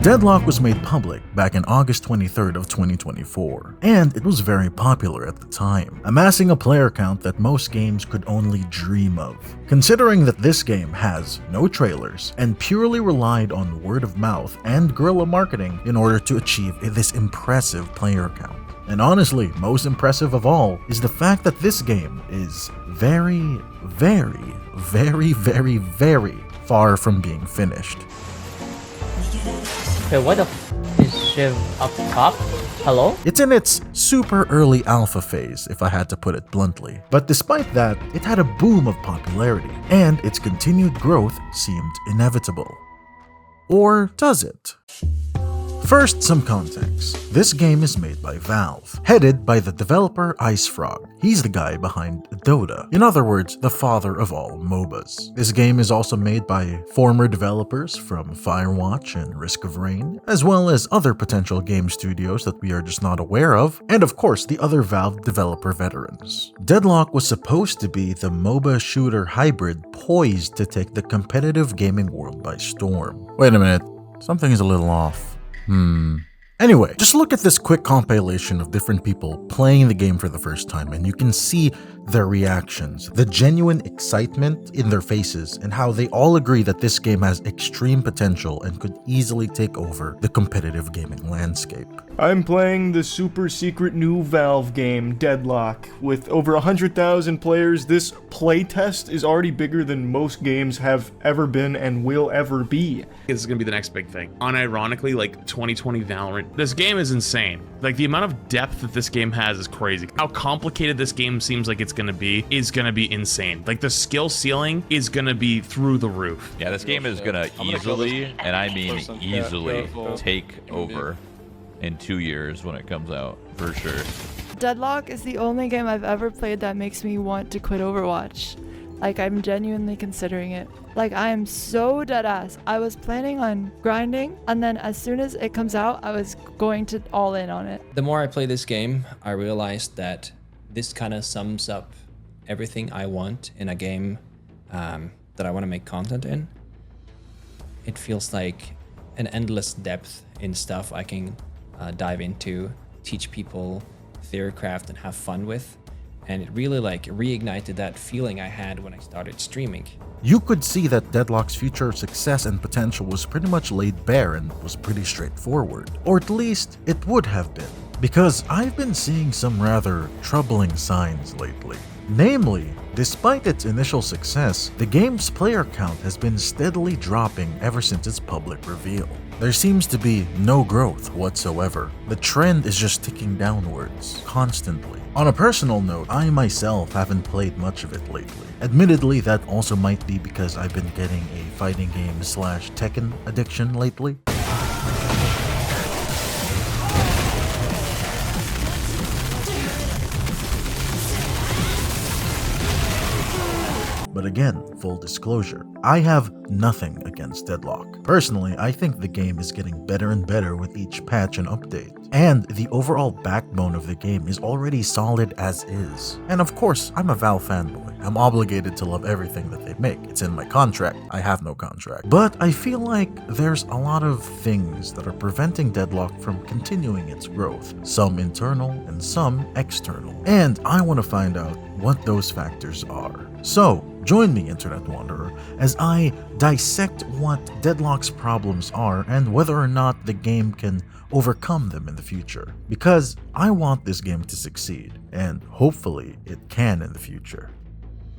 Deadlock was made public back in August 23rd of 2024, and it was very popular at the time, amassing a player count that most games could only dream of. Considering that this game has no trailers and purely relied on word of mouth and guerrilla marketing in order to achieve this impressive player count. And honestly, most impressive of all is the fact that this game is very far from being finished. Okay, what the is Shiv up top? Hello? It's in its super early alpha phase, if I had to put it bluntly. But despite that, it had a boom of popularity, and its continued growth seemed inevitable. Or does it? First, some context. This game is made by Valve, headed by the developer IceFrog. He's the guy behind Dota. In other words, the father of all MOBAs. This game is also made by former developers from Firewatch and Risk of Rain, as well as other potential game studios that we are just not aware of, and of course the other Valve developer veterans. Deadlock was supposed to be the MOBA shooter hybrid poised to take the competitive gaming world by storm. Wait a minute, something is a little off. Anyway, just look at this quick compilation of different people playing the game for the first time and you can see their reactions, the genuine excitement in their faces, and how they all agree that this game has extreme potential and could easily take over the competitive gaming landscape. I'm playing the super secret new Valve game, Deadlock. With over 100,000 players, this playtest is already bigger than most games have ever been and will ever be. This is gonna be the next big thing. Unironically, like 2020 Valorant. This game is insane. Like the amount of depth that this game has is crazy. How complicated this game seems like it's gonna be is gonna be insane. Like the skill ceiling is gonna be through the roof. Yeah, this game is gonna easily, and I mean easily, take over in 2 years when it comes out, for sure. Deadlock is the only game I've ever played that makes me want to quit Overwatch. Like, I'm genuinely considering it. Like, I am so deadass. I was planning on grinding, and then as soon as it comes out, I was going to all in on it. The more I play this game, I realized that this kind of sums up everything I want in a game that I want to make content in. It feels like an endless depth in stuff I can dive into, teach people, theorycraft, and have fun with. And it really like reignited that feeling I had when I started streaming. You could see that Deadlock's future success and potential was pretty much laid bare and was pretty straightforward. Or at least it would have been. Because I've been seeing some rather troubling signs lately. Namely, despite its initial success, the game's player count has been steadily dropping ever since its public reveal. There seems to be no growth whatsoever. The trend is just ticking downwards, constantly. On a personal note, I myself haven't played much of it lately. Admittedly, that also might be because I've been getting a fighting game / Tekken addiction lately. But again, full disclosure, I have nothing against Deadlock. Personally, I think the game is getting better and better with each patch and update. And the overall backbone of the game is already solid as is. And of course, I'm a Valve fanboy. I'm obligated to love everything that they make. It's in my contract. I have no contract. But I feel like there's a lot of things that are preventing Deadlock from continuing its growth. Some internal and some external. And I want to find out what those factors are. So, join me, Internet Wanderer, as I dissect what Deadlock's problems are and whether or not the game can overcome them in the future. Because I want this game to succeed, and hopefully it can in the future.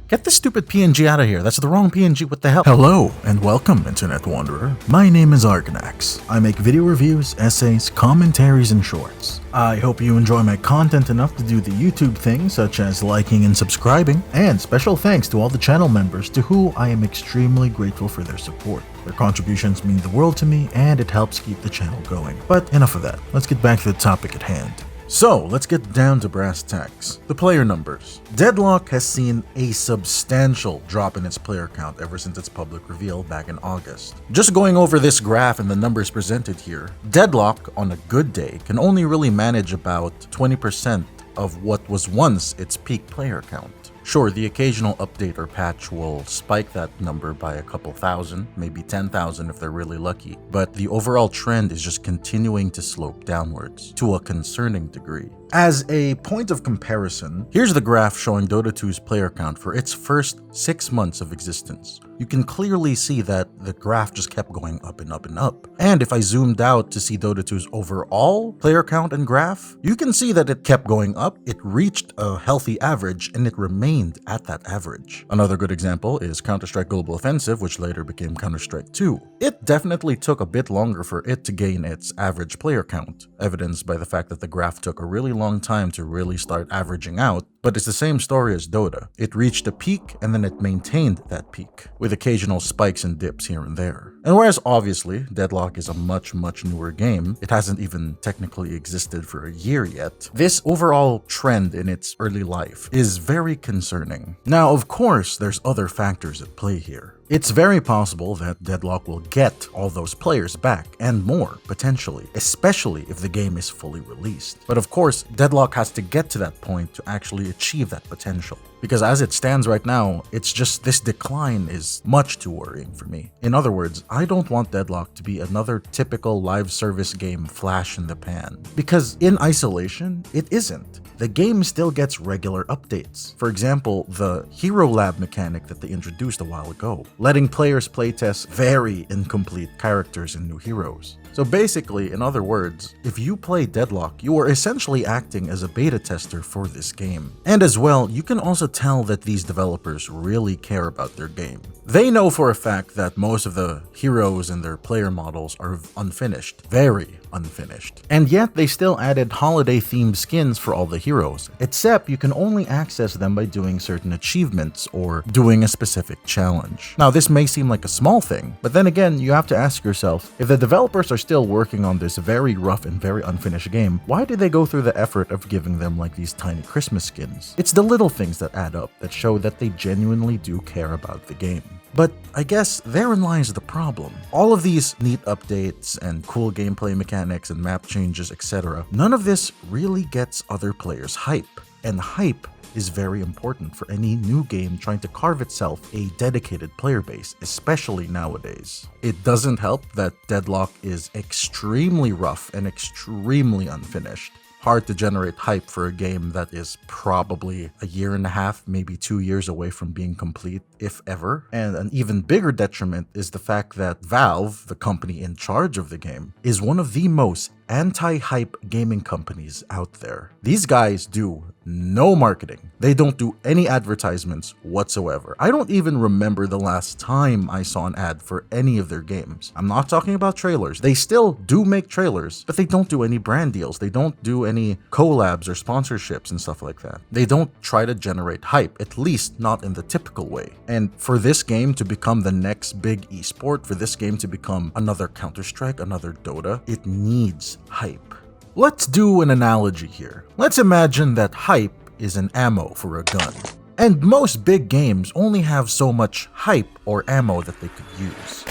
Get this stupid PNG out of here. That's the wrong PNG. What the hell? Hello, and welcome, Internet Wanderer. My name is Arganax. I make video reviews, essays, commentaries, and shorts. I hope you enjoy my content enough to do the YouTube thing, such as liking and subscribing. And special thanks to all the channel members to who I am extremely grateful for their support. Their contributions mean the world to me, and it helps keep the channel going. But enough of that. Let's get back to the topic at hand. So, let's get down to brass tacks. The player numbers. Deadlock has seen a substantial drop in its player count ever since its public reveal back in August. Just going over this graph and the numbers presented here, Deadlock, on a good day, can only really manage about 20% of what was once its peak player count. Sure, the occasional update or patch will spike that number by a couple thousand, maybe 10,000 if they're really lucky, but the overall trend is just continuing to slope downwards to a concerning degree. As a point of comparison, here's the graph showing Dota 2's player count for its first 6 months of existence. You can clearly see that the graph just kept going up and up and up. And if I zoomed out to see Dota 2's overall player count and graph, you can see that it kept going up, it reached a healthy average, and it remained at that average. Another good example is Counter-Strike Global Offensive, which later became Counter-Strike 2. It definitely took a bit longer for it to gain its average player count, evidenced by the fact that the graph took a really long time to really start averaging out, but it's the same story as Dota. It reached a peak and then it maintained that peak, with occasional spikes and dips here and there. And whereas obviously Deadlock is a much newer game, it hasn't even technically existed for a year yet, this overall trend in its early life is very concerning. Now, of course, there's other factors at play here. It's very possible that Deadlock will get all those players back, and more, potentially, especially if the game is fully released. But of course, Deadlock has to get to that point to actually achieve that potential. Because as it stands right now, it's just this decline is much too worrying for me. In other words, I don't want Deadlock to be another typical live service game flash in the pan. Because in isolation, it isn't. The game still gets regular updates. For example, the Hero Lab mechanic that they introduced a while ago, letting players playtest very incomplete characters and new heroes. So basically, in other words, if you play Deadlock, you are essentially acting as a beta tester for this game. And as well, you can also tell that these developers really care about their game. They know for a fact that most of the heroes and their player models are unfinished, very unfinished. And yet they still added holiday-themed skins for all the heroes, except you can only access them by doing certain achievements or doing a specific challenge. Now, this may seem like a small thing, but then again, you have to ask yourself, if the developers are still working on this very rough and very unfinished game, why did they go through the effort of giving them like these tiny Christmas skins? It's the little things that add up that show that they genuinely do care about the game. But I guess therein lies the problem. All of these neat updates and cool gameplay mechanics and map changes, etc., none of this really gets other players hype. And hype is very important for any new game trying to carve itself a dedicated player base, especially nowadays. It doesn't help that Deadlock is extremely rough and extremely unfinished. Hard to generate hype for a game that is probably a year and a half, maybe 2 years away from being complete, if ever. And an even bigger detriment is the fact that Valve, the company in charge of the game, is one of the most anti-hype gaming companies out there. These guys do no marketing. They don't do any advertisements whatsoever. I don't even remember the last time I saw an ad for any of their games. I'm not talking about trailers. They still do make trailers, but they don't do any brand deals. They don't do any collabs or sponsorships and stuff like that. They don't try to generate hype, at least not in the typical way. And for this game to become the next big esport, for this game to become another Counter-Strike, another Dota, it needs hype. Let's do an analogy here. Let's imagine that hype is an ammo for a gun. And most big games only have so much hype or ammo that they could use.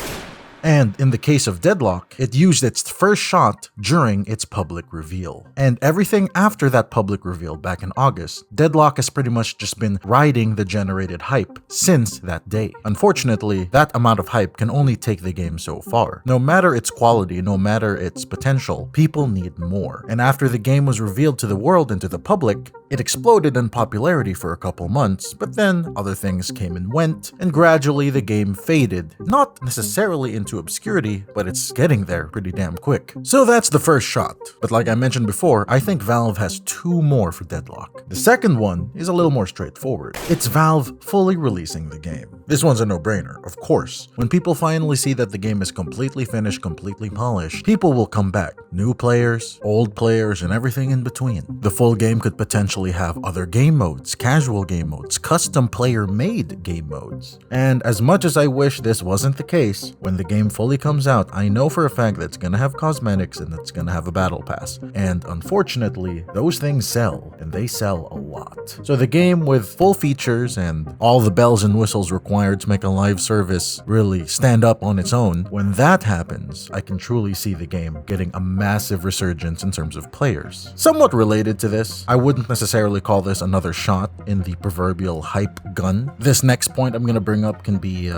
And in the case of Deadlock, it used its first shot during its public reveal. And everything after that public reveal back in August, Deadlock has pretty much just been riding the generated hype since that day. Unfortunately, that amount of hype can only take the game so far. No matter its quality, no matter its potential, people need more. And after the game was revealed to the world and to the public, it exploded in popularity for a couple months, but then other things came and went, and gradually the game faded, not necessarily into obscurity, but it's getting there pretty damn quick. So that's the first shot. But like I mentioned before, I think Valve has 2 more for Deadlock. The second one is a little more straightforward. It's Valve fully releasing the game. This one's a no-brainer, of course. When people finally see that the game is completely finished, completely polished, people will come back. New players, old players, and everything in between. The full game could potentially have other game modes, casual game modes, custom player-made game modes. And as much as I wish this wasn't the case, when the game fully comes out, I know for a fact that it's gonna have cosmetics and it's gonna have a battle pass. And unfortunately, those things sell, and they sell a lot. So the game with full features and all the bells and whistles required to make a live service really stand up on its own, when that happens, I can truly see the game getting a massive resurgence in terms of players. Somewhat related to this, I wouldn't necessarily necessarily call this another shot in the proverbial hype gun. This next point I'm gonna bring up can be,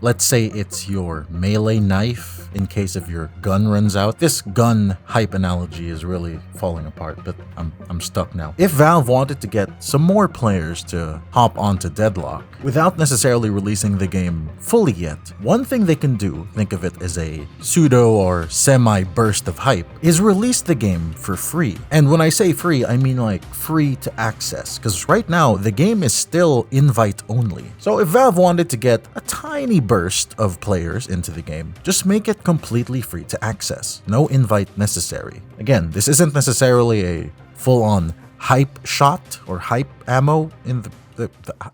let's say it's your melee knife in case if your gun runs out. This gun hype analogy is really falling apart, but I'm stuck now. If Valve wanted to get some more players to hop onto Deadlock, without necessarily releasing the game fully yet, one thing they can do, think of it as a pseudo or semi-burst of hype, is release the game for free. And when I say free, I mean like free to access, because right now the game is still invite only. So if Valve wanted to get a tiny burst of players into the game, just make it completely free to access. No invite necessary. Again, this isn't necessarily a full-on hype shot or hype ammo in the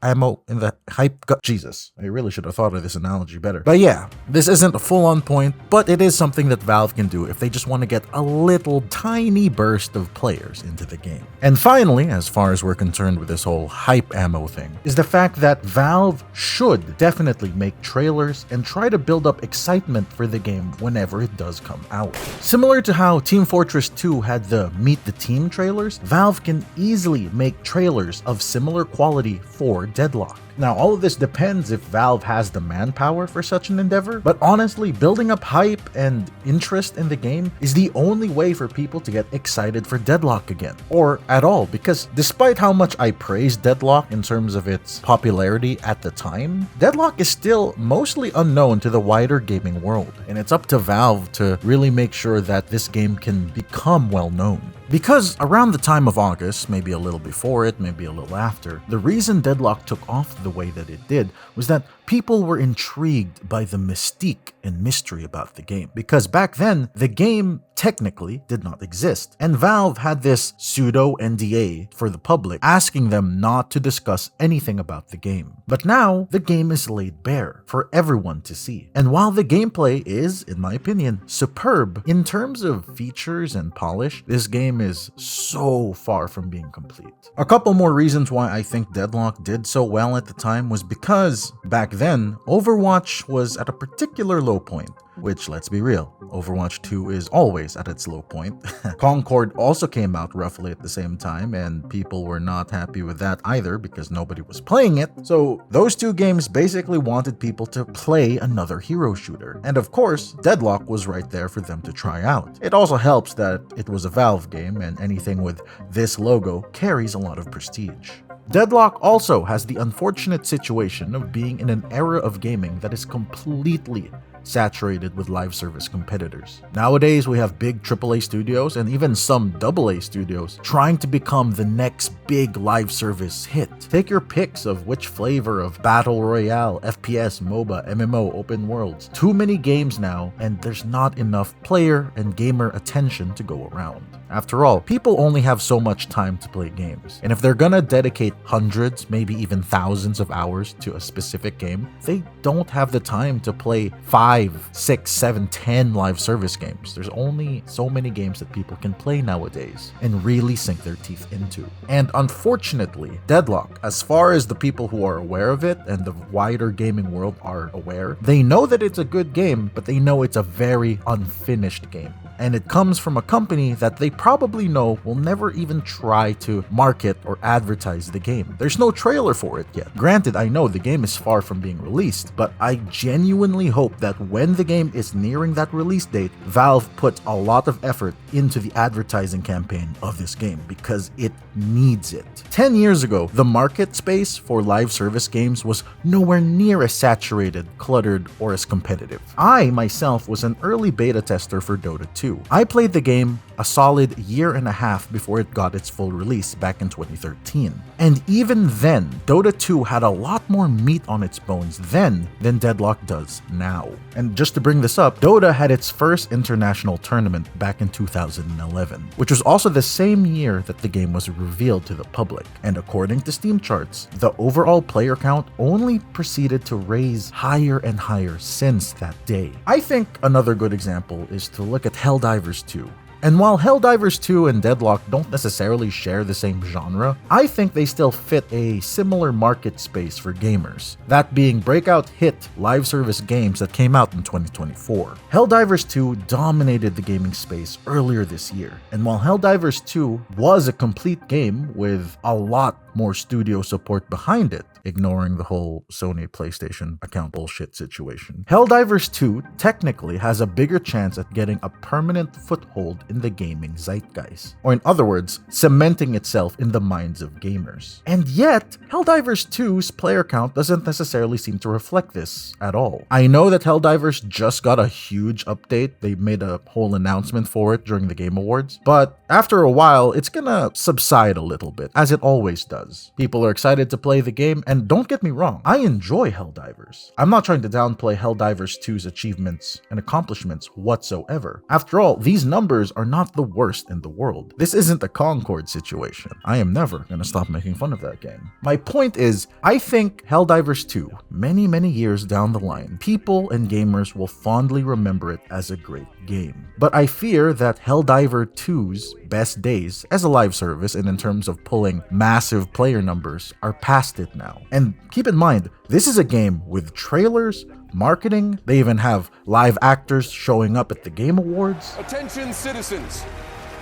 ammo in the hype gun. Jesus, I really should have thought of this analogy better. But yeah, this isn't a full-on point, but it is something that Valve can do if they just want to get a little tiny burst of players into the game. And finally, as far as we're concerned with this whole hype ammo thing, is the fact that Valve should definitely make trailers and try to build up excitement for the game whenever it does come out. Similar to how Team Fortress 2 had the Meet the Team trailers, Valve can easily make trailers of similar quality for Deadlock. Now, all of this depends if Valve has the manpower for such an endeavor, but honestly, building up hype and interest in the game is the only way for people to get excited for Deadlock again, or at all, because despite how much I praised Deadlock in terms of its popularity at the time, Deadlock is still mostly unknown to the wider gaming world, and it's up to Valve to really make sure that this game can become well known. Because around the time of August, maybe a little before it, maybe a little after, the reason Deadlock took off the way that it did was that people were intrigued by the mystique and mystery about the game. Because back then, the game technically did not exist, and Valve had this pseudo NDA for the public, asking them not to discuss anything about the game. But now, the game is laid bare for everyone to see. And while the gameplay is, in my opinion, superb, in terms of features and polish, this game is so far from being complete. A couple more reasons why I think Deadlock did so well at the time was because, back then, Overwatch was at a particular low point. Which, let's be real, Overwatch 2 is always at its low point. Concord also came out roughly at the same time, and people were not happy with that either because nobody was playing it. So those two games basically wanted people to play another hero shooter. And of course, Deadlock was right there for them to try out. It also helps that it was a Valve game, and anything with this logo carries a lot of prestige. Deadlock also has the unfortunate situation of being in an era of gaming that is completely saturated with live service competitors. Nowadays, we have big AAA studios and even some AA studios trying to become the next big live service hit. Take your picks of which flavor of Battle Royale, FPS, MOBA, MMO, open worlds. Too many games now, and there's not enough player and gamer attention to go around. After all, people only have so much time to play games, and if they're gonna dedicate hundreds, maybe even thousands of hours to a specific game, they don't have the time to play 5, 6, 7, 10 live service games. There's only so many games that people can play nowadays and really sink their teeth into. And unfortunately, Deadlock, as far as the people who are aware of it and the wider gaming world are aware, they know that it's a good game, but they know it's a very unfinished game. And it comes from a company that they probably know will never even try to market or advertise the game. There's no trailer for it yet. Granted, I know the game is far from being released, but I genuinely hope that when the game is nearing that release date, Valve puts a lot of effort into the advertising campaign of this game because it needs it. 10 years ago, the market space for live service games was nowhere near as saturated, cluttered, or as competitive. I myself was an early beta tester for Dota 2. I played the game a solid year and a half before it got its full release back in 2013. And even then, Dota 2 had a lot more meat on its bones then than Deadlock does now. And just to bring this up, Dota had its first international tournament back in 2011, which was also the same year that the game was revealed to the public. And according to Steam charts, the overall player count only proceeded to raise higher and higher since that day. I think another good example is to look at Helldivers 2. And while Helldivers 2 and Deadlock don't necessarily share the same genre, I think they still fit a similar market space for gamers, that being breakout hit live service games that came out in 2024. Helldivers 2 dominated the gaming space earlier this year, and while Helldivers 2 was a complete game with a lot more studio support behind it, ignoring the whole Sony PlayStation account bullshit situation, Helldivers 2 technically has a bigger chance at getting a permanent foothold in the gaming zeitgeist, or in other words, cementing itself in the minds of gamers. And yet, Helldivers 2's player count doesn't necessarily seem to reflect this at all. I know that Helldivers just got a huge update, they made a whole announcement for it during the Game Awards, but after a while, it's gonna subside a little bit, as it always does. People are excited to play the game, and don't get me wrong, I enjoy Helldivers. I'm not trying to downplay Helldivers 2's achievements and accomplishments whatsoever. After all, these numbers are not the worst in the world. This isn't a Concord situation. I am never gonna stop making fun of that game. My point is, I think Helldivers 2, many years down the line, people and gamers will fondly remember it as a great game. But I fear that Helldiver 2's best days as a live service and in terms of pulling massive player numbers are past it now. And keep in mind, this is a game with trailers, marketing, they even have live actors showing up at the Game Awards. Attention citizens!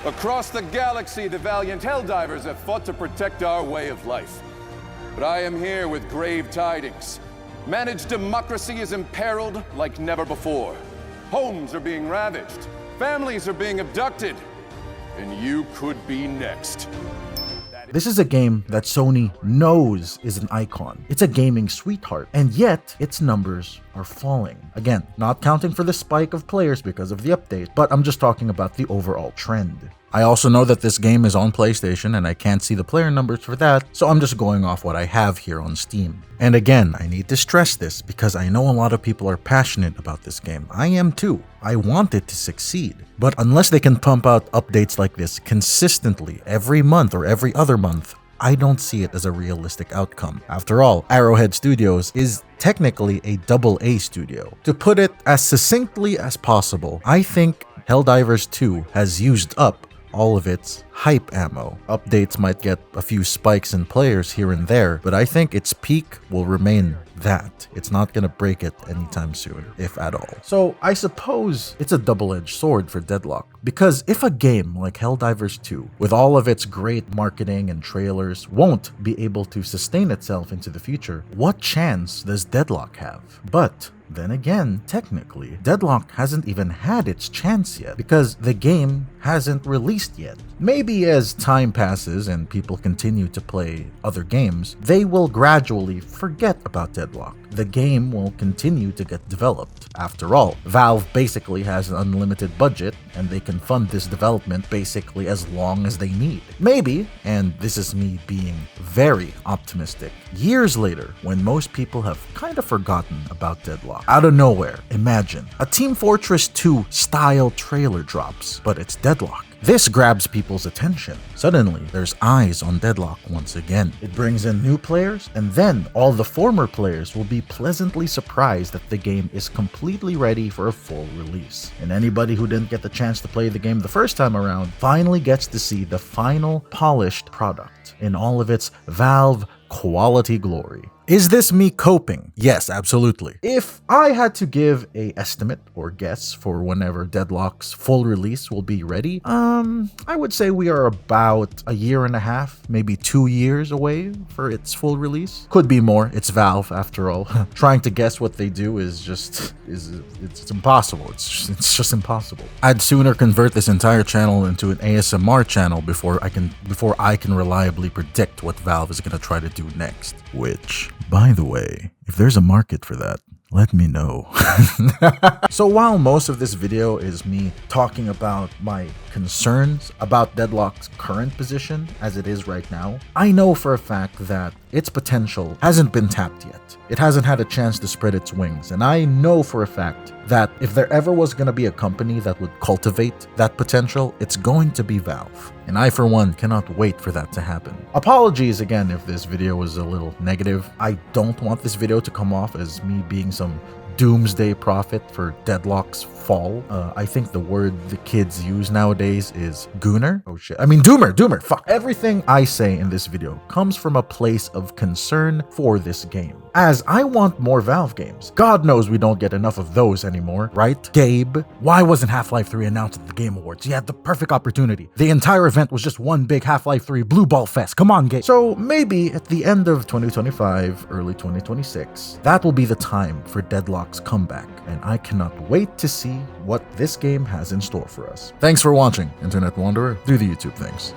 Across the galaxy, the valiant Helldivers have fought to protect our way of life. But I am here with grave tidings. Managed democracy is imperiled like never before. Homes are being ravaged. Families are being abducted. And you could be next. This is a game that Sony knows is an icon. It's a gaming sweetheart, and yet its numbers are falling. Again, not counting for the spike of players because of the update, but I'm just talking about the overall trend. I also know that this game is on PlayStation and I can't see the player numbers for that, so I'm just going off what I have here on Steam. And again, I need to stress this because I know a lot of people are passionate about this game. I am too. I want it to succeed. But unless they can pump out updates like this consistently every month or every other month, I don't see it as a realistic outcome. After all, Arrowhead Studios is technically a AA studio. To put it as succinctly as possible, I think Helldivers 2 has used up all of its hype ammo. Updates might get a few spikes in players here and there, but I think its peak will remain that. It's not gonna break it anytime soon, if at all. So I suppose it's a double-edged sword for Deadlock, because if a game like Helldivers 2, with all of its great marketing and trailers, won't be able to sustain itself into the future, what chance does Deadlock have? But then again, technically, Deadlock hasn't even had its chance yet because the game hasn't released yet. Maybe as time passes and people continue to play other games, they will gradually forget about Deadlock. The game will continue to get developed. After all, Valve basically has an unlimited budget and they can fund this development basically as long as they need. Maybe, and this is me being very optimistic, years later, when most people have kind of forgotten about Deadlock, out of nowhere, imagine a Team Fortress 2 style trailer drops, but it's Deadlock. This grabs people's attention. Suddenly, there's eyes on Deadlock once again. It brings in new players, and then all the former players will be pleasantly surprised that the game is completely ready for a full release. And anybody who didn't get the chance to play the game the first time around finally gets to see the final polished product in all of its Valve quality glory. Is this me coping? Yes, absolutely. If I had to give a estimate or guess for whenever Deadlock's full release will be ready, I would say we are about a year and a half, maybe 2 years away for its full release. Could be more, it's Valve after all. Trying to guess what they do is just, it's impossible. It's just impossible. I'd sooner convert this entire channel into an ASMR channel before I can reliably predict what Valve is gonna try to do next. Which, by the way, if there's a market for that, let me know. So while most of this video is me talking about my concerns about Deadlock's current position as it is right now, I know for a fact that its potential hasn't been tapped yet. It hasn't had a chance to spread its wings, and I know for a fact that if there ever was going to be a company that would cultivate that potential, it's going to be Valve. And I, for one, cannot wait for that to happen. Apologies again if this video was a little negative. I don't want this video to come off as me being some doomsday prophet for Deadlock's fall. I think the word the kids use nowadays is gooner. Oh shit. I mean doomer, fuck. Everything I say in this video comes from a place of concern for this game, as I want more Valve games. God knows we don't get enough of those anymore, right? Gabe, why wasn't Half-Life 3 announced at the Game Awards? You had the perfect opportunity. The entire event was just one big Half-Life 3 blue ball fest. Come on, Gabe. So maybe at the end of 2025, early 2026, that will be the time for Deadlock's comeback, and I cannot wait to see what this game has in store for us. Thanks for watching, Internet Wanderer. Do the YouTube things.